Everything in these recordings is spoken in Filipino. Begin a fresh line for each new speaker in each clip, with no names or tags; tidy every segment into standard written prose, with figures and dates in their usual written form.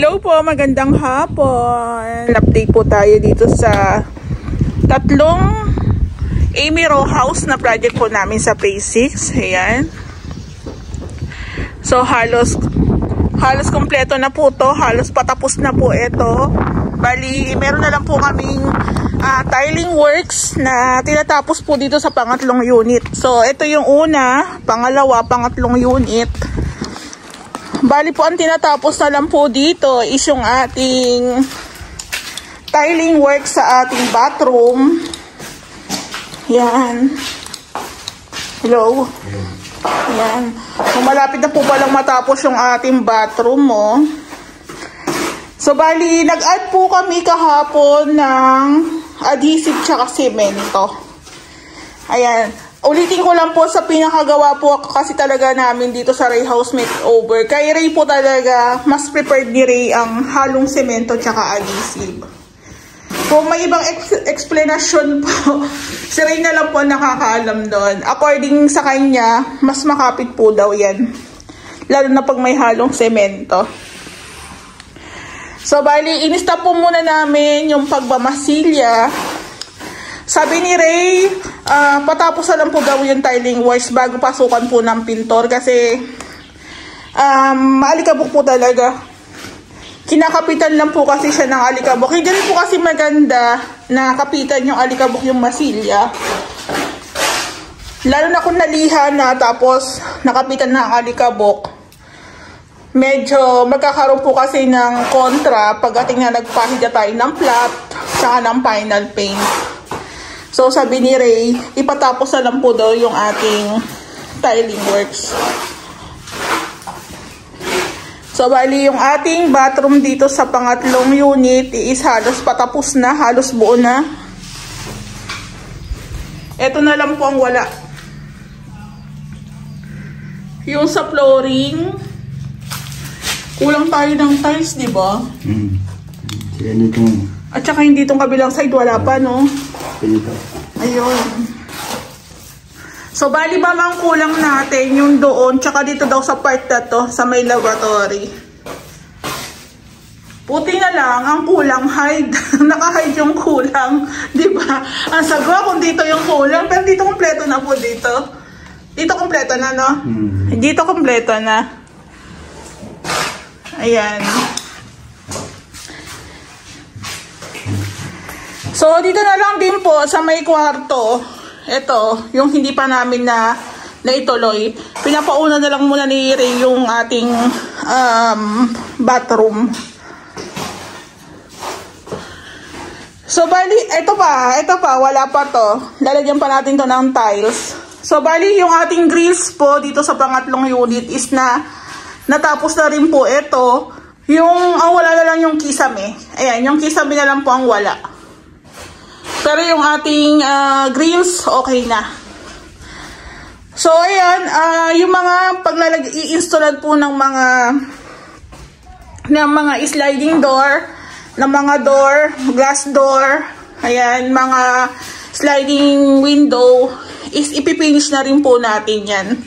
Hello po, magandang hapon. Update po tayo dito sa tatlong Amy Row House na project po namin sa Phase 6. Ayan. So halos kompleto na po to. Halos patapos na po ito. Bali, meron na lang po kaming tiling works na tinatapos po dito sa pangatlong unit. So ito yung una, pangalawa, pangatlong unit. Bali po ang tinatapos na lang po dito is yung ating tiling work sa ating bathroom. Yan. Hello. Yan. So malapit na po palang matapos yung ating bathroom mo. So bali nag-add po kami kahapon ng adhesive tsaka semento. Ayan. Ulitin ko lang po sa pinakagawa po kasi talaga namin dito sa Ray House Makeover. Kay Ray po talaga, mas prepared ni Ray ang halong semento tsaka adhesive. Kung may ibang explanation po, si Ray na lang po nakakaalam doon. According sa kanya, mas makapit po daw yan. Lalo na pag may halong semento. So, bali, in-stop po muna namin yung pagbamasilya. Sabi ni Ray, patapos na lang po gawin yung tiling works bago pasukan po ng pintor kasi maalikabok po talaga. Kinakapitan lang po kasi siya ng alikabok. Hindi rin po kasi maganda na kapitan yung alikabok yung masilya. Lalo na kung nalihan na tapos nakapitan ng alikabok. Medyo magkakaroon po kasi ng kontra pagdating na nagpahida tayo ng flat saka ng final paint. So, sabi ni Ray, ipatapos na lang po daw yung ating tiling works. So, bali yung ating bathroom dito sa pangatlong unit is halos patapos na, halos buo na. Ito na lang po ang wala. Yung sa flooring, kulang tayo ng tiles, di ba? At saka hindi itong kabilang side, wala pa, no? Ayun. So, bali ba ang kulang natin yung doon, tsaka dito daw sa part na to, sa may laboratory. Puti na lang, ang kulang, hide. Naka-hide yung kulang. Diba? Ang sagwa kung dito yung kulang, pero dito kompleto na po dito. Dito kompleto na, no? Dito kompleto na. Ayan. So, dito na lang din po sa may kwarto. Ito, yung hindi pa namin na ituloy. Pinapauna na lang muna ni Ray yung ating bathroom. So, bali, ito pa, wala pa to. Lalagyan pa natin to ng tiles. So, bali, yung ating grills po dito sa pangatlong unit is na natapos na rin po ito. Ang wala na lang yung kisame. Ayan, yung kisame na lang po ang wala. Pero yung ating grills, okay na. So, ayan, yung mga i-installan po ng mga sliding door, ng mga door, glass door, ayan, mga sliding window, is ipipinish na rin po natin yan.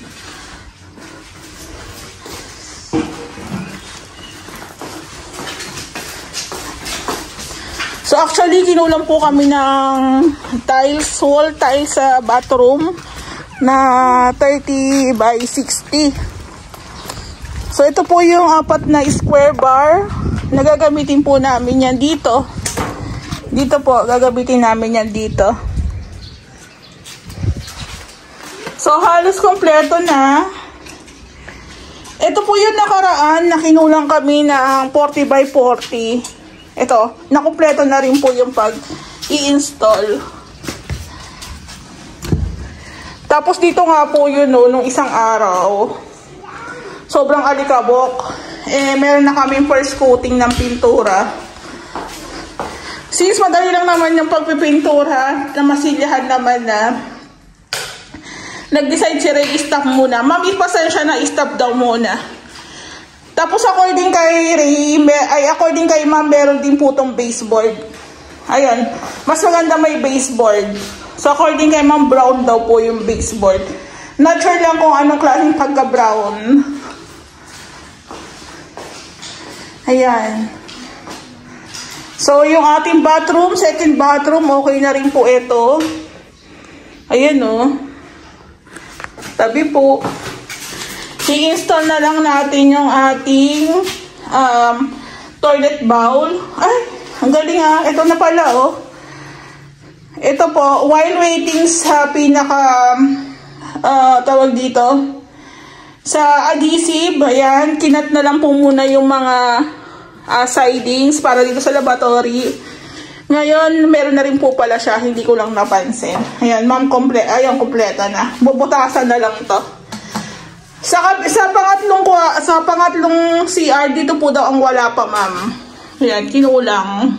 So actually, kinulang po kami ng tiles, wall tiles sa bathroom na 30 by 60. So ito po yung apat na square bar. Nagagamitin po namin yan dito. Dito po, gagamitin namin yan dito. So halos kompleto na. Ito po yung nakaraan na kinulang kami ng 40 by 40. Ito, nakumpleto na rin po yung pag-i-install. Tapos dito nga po yun, no, nung isang araw, sobrang alikabok. Meron na kaming first coating ng pintura. Since madali lang naman yung pagpipintura, na masilyahan naman na, nag-decide si Ray, i-stop muna. Ma'am, pasensya na, i-stop daw muna. Tapos according kay Ray, according kay Ma'am, meron din po itong baseboard. Ayan, mas maganda may baseboard. So according kay Ma'am, brown daw po yung baseboard. Not sure lang kung anong klaseng pagka-brown. Ayan. So, yung ating bathroom, second bathroom, okay na rin po ito. Ayan o. Tabi po. I-install na lang natin yung ating toilet bowl. Ay, ang galing ha. Ito na pala oh. Ito po, while waiting sa tawag dito, sa adhesive, ayan, kinat na lang po muna yung mga sidings para dito sa lavatory. Ngayon, meron na rin po pala siya, hindi ko lang napansin. Ayan, ma'am, kompleta na. Bubutasan na lang to. Sa pangatlong CR, dito po daw ang wala pa, ma'am. Ayan, kinulang.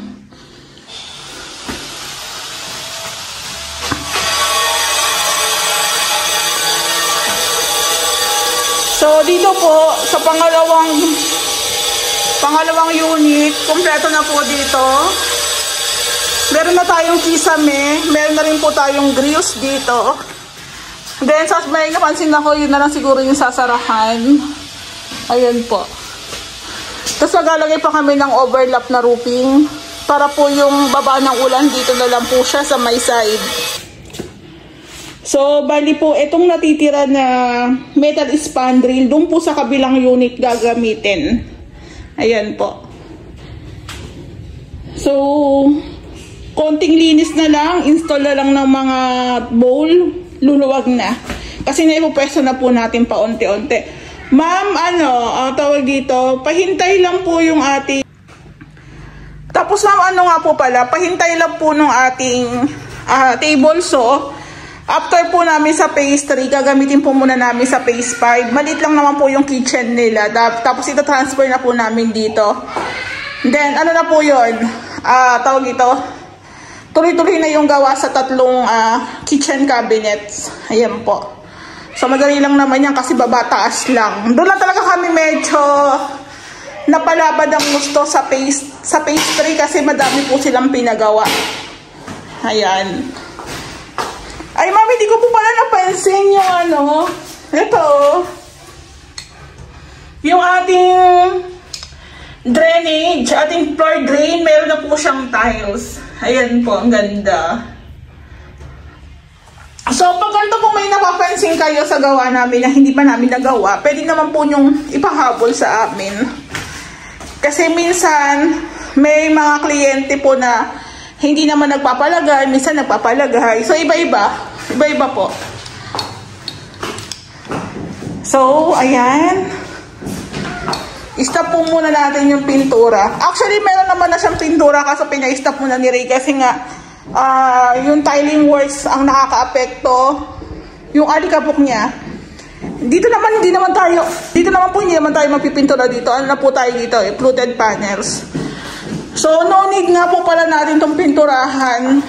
So, dito po, sa pangalawang unit, kompleto na po dito. Meron na tayong kisame, meron na rin po tayong grills dito. Then, may napansin ako, yun na lang siguro yung sasarahan. Ayan po. Tapos maglalagay pa kami ng overlap na roofing para po yung baba ng ulan dito na lang po siya sa may side. So, bali po, itong natitira na metal spandrel, doon po sa kabilang unit gagamitin. Ayan po. So, konting linis na lang, install na lang ng mga bowl, luluwag na. Kasi naipupwesto na po natin paunti-unti. Ma'am, tawag dito, pahintay lang po yung ating... Tapos ma'am, nga po pala, pahintay lang po nung ating table saw. After po namin sa phase 3, gagamitin po muna namin sa phase 5. Malit lang naman po yung kitchen nila. Tapos ito transfer na po namin dito. Then, ano na po yun? Tawag ito. Tuloy-tuloy na yung gawa sa tatlong kitchen cabinets. Ayan po. So, madali lang naman yan kasi baba-taas lang. Doon lang talaga kami medyo napalabad ang gusto sa phase 3 kasi madami po silang pinagawa. Ayan. Ay, mami, di ko po pala napansin yung ito, yung ating drainage, ating floor drain, meron na po siyang tiles. Ayan po, ang ganda. So, pag ganito po may napapansin kayo sa gawa namin na hindi pa namin nagawa, pwede naman po nyong ipahabol sa amin. Kasi minsan, may mga kliyente po na hindi naman nagpapalagay, minsan nagpapalagay. So, iba-iba. Iba-iba po. So, ayan. I-stop po muna natin yung pintura. Actually, meron naman na siyang pintura kasi pina-stop muna ni Ray kasi nga, yung tiling works ang nakaka-apekto. Yung alikabok niya. Dito naman hindi naman tayo magpipintura dito. Ano na po tayo dito? Fluted panels. So, no need nga po pala natin itong pinturahan.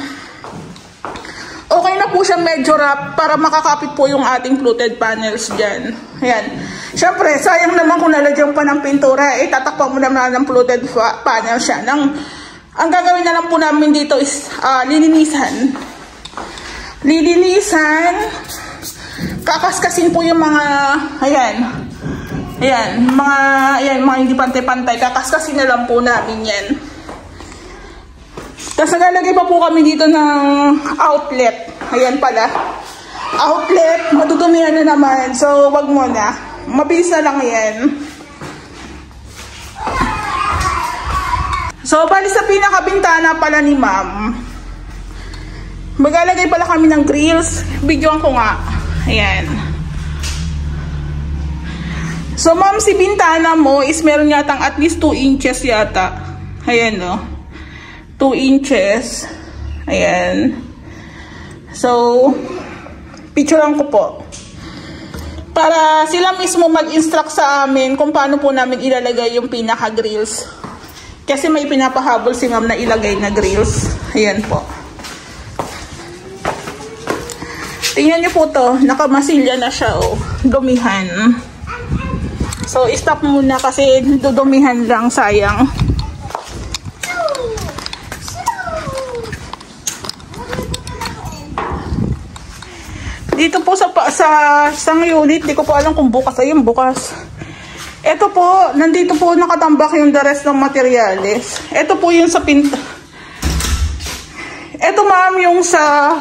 Okay na po siya medyo wrap para makakapit po yung ating fluted panels dyan. Ayan. Siyempre, sayang naman kung nalagyan pa ng pintura, tatakpan mo naman ng fluted panel siya. Ang gagawin na lang po namin dito is lilinisan. Kakaskasin po yung mga, mga hindi pantay-pantay. Kakaskasin na lang po namin yan. Tapos nagalagay pa po kami dito ng outlet. Ayan pala. Outlet, matutumihan na naman. So, wag mo na. Mabilis na lang yan. So, bali sa pinakabintana pala ni ma'am. Maglalagay pala kami ng grills. Videoan ko nga. Ayan. So, ma'am, si bintana mo is meron yatang at least 2 inches yata. Ayan, no? 2 inches. Ayan. So, picturean ko po. Para sila mismo mag-instruct sa amin kung paano po namin ilalagay yung pinaka-grills. Kasi may pinapahabol si ma'am na ilagay na grills. Ayan po. Tingnan niyo po to. Nakamasilya na siya, oh. Dumihan. So, stop muna kasi dudumihan lang, sayang. Dito po sa isang unit, di ko po alam kung bukas. Ayun, bukas. Ito po, nandito po nakatambak yung the rest ng materyales. Ito po yung sa pinto. Ito ma'am yung sa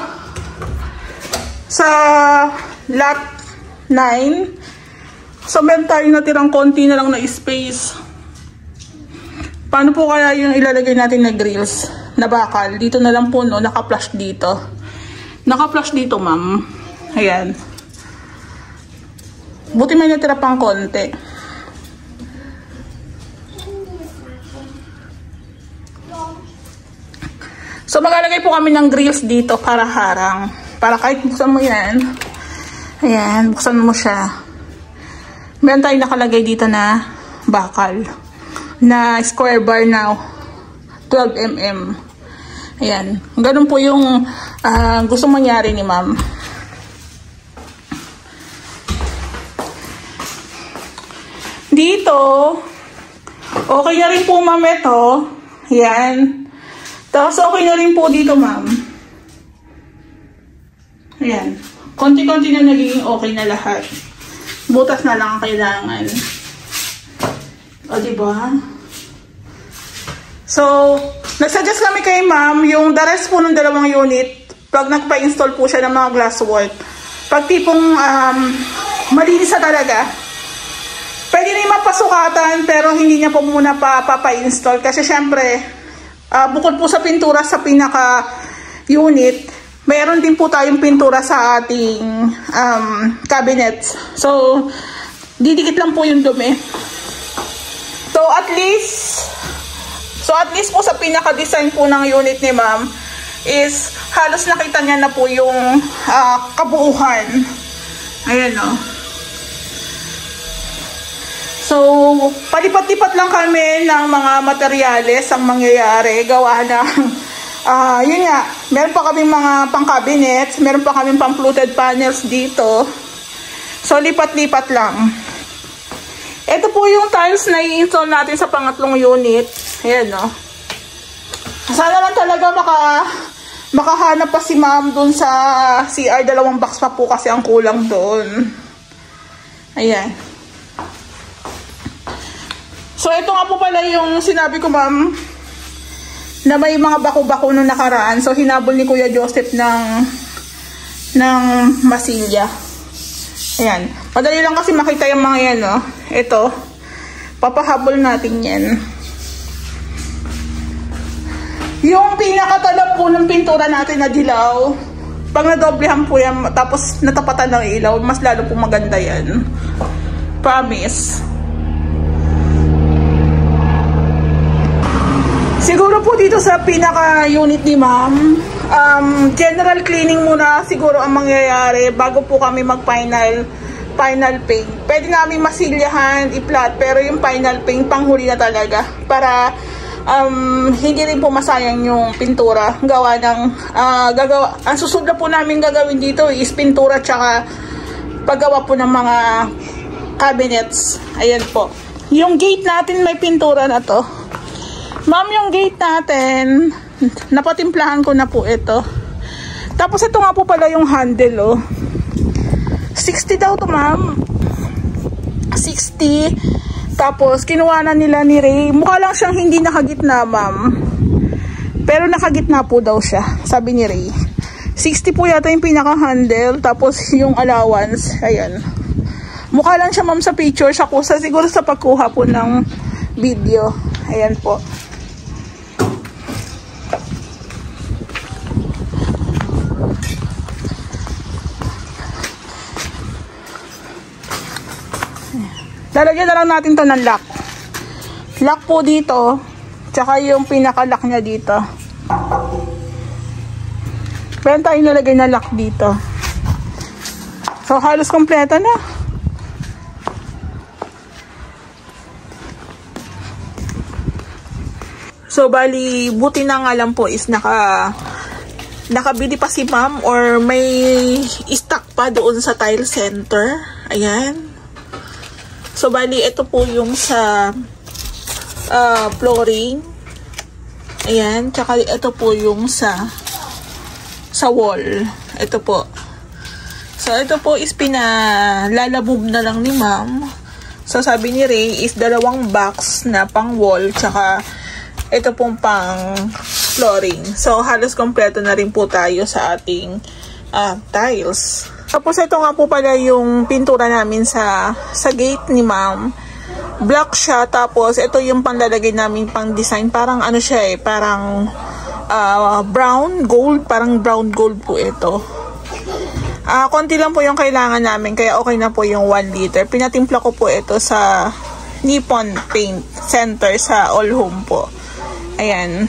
lot 9. So meron tayong natirang konti na lang na space. Paano po kaya yung ilalagay natin na grills na bakal? Dito na lang po no, naka-flush dito. Naka-flush dito ma'am. Ayan. Buti may natira pang konti. So maglalagay po kami ng grills dito para harang. Para kahit buksan mo yan. Ayan, buksan mo siya. Meron tayong nakalagay dito na bakal. Na square bar na 12mm. Ayan. Ganun po yung gusto mangyari ni ma'am. Dito, okay na rin po ma'am ito. Ayan. Tapos okay na rin po dito ma'am. Ayan. Konti-konti na nagiging okay na lahat. Butas na lang ang kailangan. O diba? So, nagsuggest kami kay ma'am yung the rest po ng dalawang unit pag nagpa-install po siya ng mga glasswork. Pag tipong malinis na talaga, pwede rin mapasukatan pero hindi niya po muna pa-install kasi syempre bukod po sa pintura sa pinaka-unit, mayroon din po tayong pintura sa ating cabinets. So, didikit lang po yung dumi. So, at least po sa pinaka-design po ng unit ni ma'am is halos nakita niya na po yung kabuuhan. Ayan o. So, palipat-lipat lang kami ng mga materyales ang mangyayari. Gawa ng, yun nga, meron pa kaming mga pang-cabinets, meron pa kaming pang-fluted panels dito. So, lipat-lipat lang. Ito po yung tiles na i-install natin sa pangatlong unit. Ayan, no. Sana lang talaga makahanap pa si ma'am dun sa CR. 2 box pa po kasi ang kulang doon. Ayan. So, ito nga po pala yung sinabi ko, ma'am, na may mga bako-bako nung nakaraan. So, hinabol ni Kuya Joseph ng masilya. Ayan. Madali lang kasi makita yung mga yan, no? Ito. Papahabol natin yan. Yung pinakatalab po ng pintura natin na dilaw, pag nadoblehan po yan, tapos natapatan ng ilaw, mas lalo po maganda yan. Promise. Siguro po dito sa pinaka-unit ni ma'am, general cleaning muna siguro ang mangyayari bago po kami mag-final paint. Pwede namin masilyahan, i-flat, pero yung final paint panghuli na talaga para hindi rin po masayang yung pintura. Gawa ng, ang susunod na po namin gagawin dito is pintura tsaka paggawa po ng mga cabinets. Ayan po. Yung gate natin may pintura na to. Ma'am, yung gate natin, napatimplahan ko na po ito. Tapos ito nga po pala yung handle, oh. 60 daw to, ma'am. 60. Tapos, kinuha na nila ni Ray. Mukha lang siyang hindi nakagitna, ma'am. Pero nakagitna po daw siya, sabi ni Ray. 60 po yata yung pinaka-handle. Tapos, yung allowance, ayan. Mukha lang siya, ma'am, sa picture. Siguro sa pagkuha po ng video. Ayan po. Lalagyan na lang natin to ng lock. Lock po dito. Tsaka yung pinaka-lock niya dito. Meron tayong nalagay na lock dito. So, halos kompleto na. So, bali, buti na nga lang po is nakabili pa si ma'am or may stock pa doon sa tile center. Ayan. So, bali, ito po yung sa flooring. Ayan. Tsaka ito po yung sa wall. Ito po. So, ito po is pinalalabog na lang ni ma'am. So, sabi ni Ray is 2 box na pang wall, tsaka ito pong pang flooring. So, halos kompleto na rin po tayo sa ating tiles. Tapos, ito nga po pala yung pintura namin sa gate ni ma'am. Black siya, tapos ito yung panglalagay namin pang design. Parang ano siya parang brown gold, parang brown gold po ito. Konti lang po yung kailangan namin, kaya okay na po yung 1 liter. Pinatimpla ko po ito sa Nippon Paint Center sa All Home po. Ayan.